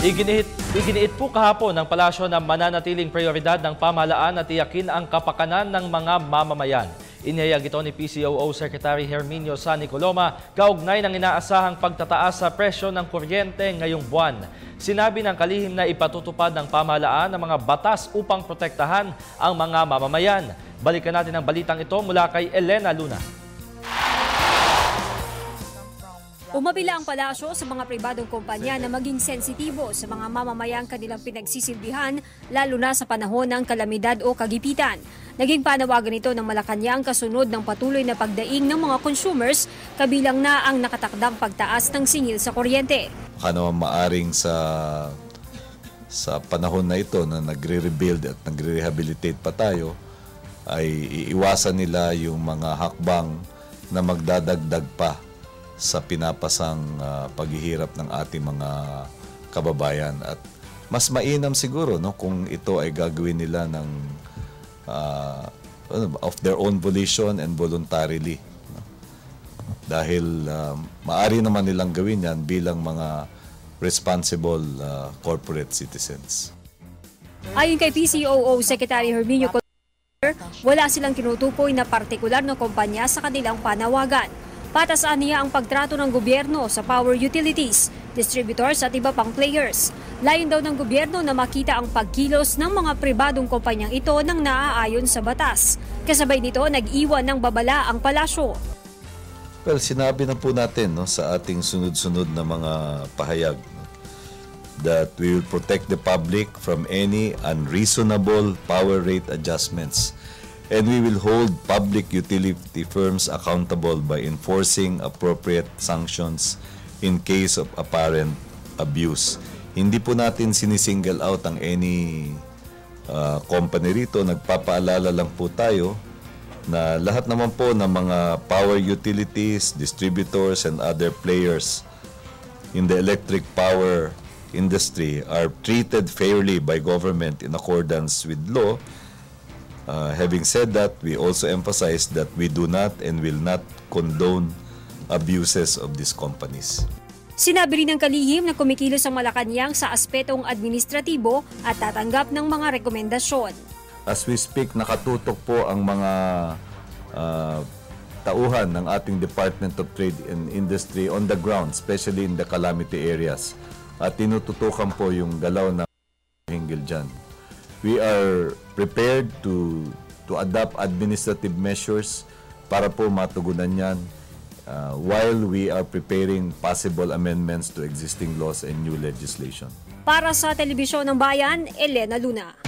Iginiit po kahapon ng palasyo na mananatiling prioridad ng pamahalaan na tiyakin ang kapakanan ng mga mamamayan. Inihayag ito ni PCOO Secretary Herminio Sani Coloma kaugnay ng inaasahang pagtataas sa presyo ng kuryente ngayong buwan. Sinabi ng kalihim na ipatutupad ng pamahalaan ang mga batas upang protektahan ang mga mamamayan. Balikan natin ang balitang ito mula kay Elena Luna. Umabila ang palasyo sa mga pribadong kumpanya na maging sensitibo sa mga mamamayang kanilang pinagsisilbihan, lalo na sa panahon ng kalamidad o kagipitan. Naging panawagan ito ng Malacanang kasunod ng patuloy na pagdaing ng mga consumers, kabilang na ang nakatakdang pagtaas ng singil sa kuryente. Ano maaring sa panahon na ito na nagre-rebuild at nagre-rehabilitate pa tayo, ay iiwasan nila yung mga hakbang na magdadagdag pa sa pinapasang paghihirap ng ating mga kababayan. At mas mainam siguro kung ito ay gagawin nila ng of their own volition and voluntarily. Dahil maaari naman nilang gawin yan bilang mga responsible corporate citizens. Ayon kay PCOO Secretary Herminio Coloma, wala silang tinutukoy na partikular na kumpanya sa kanilang panawagan. Patasaan niya ang pagtrato ng gobyerno sa power utilities, distributors at iba pang players. Layon daw ng gobyerno na makita ang pagkilos ng mga pribadong kumpanyang ito nang naaayon sa batas. Kasabay nito, nag-iwan ng babala ang palasyo. Well, sinabi na po natin sa ating sunod-sunod na mga pahayag that we will protect the public from any unreasonable power rate adjustments. And we will hold public utility firms accountable by enforcing appropriate sanctions in case of apparent abuse. Hindi po natin sinisingle out ang any company rito. Nagpapaalala lang po tayo na lahat naman po ng mga power utilities, distributors, and other players in the electric power industry are treated fairly by government in accordance with law. Having said that, we also emphasize that we do not and will not condone abuses of these companies. Sinabi rin ng kalihim na kumikilos ang Malacanang sa aspetong administratibo at tatanggap ng mga rekomendasyon. As we speak, nakatutok po ang mga tauhan ng ating Department of Trade and Industry on the ground, especially in the calamity areas. At tinututukan po yung galaw ng hinggil dyan. We are prepared to adopt administrative measures para po matugunan yan while we are preparing possible amendments to existing laws and new legislation. Para sa Telebisyon ng Bayan, Elena Luna.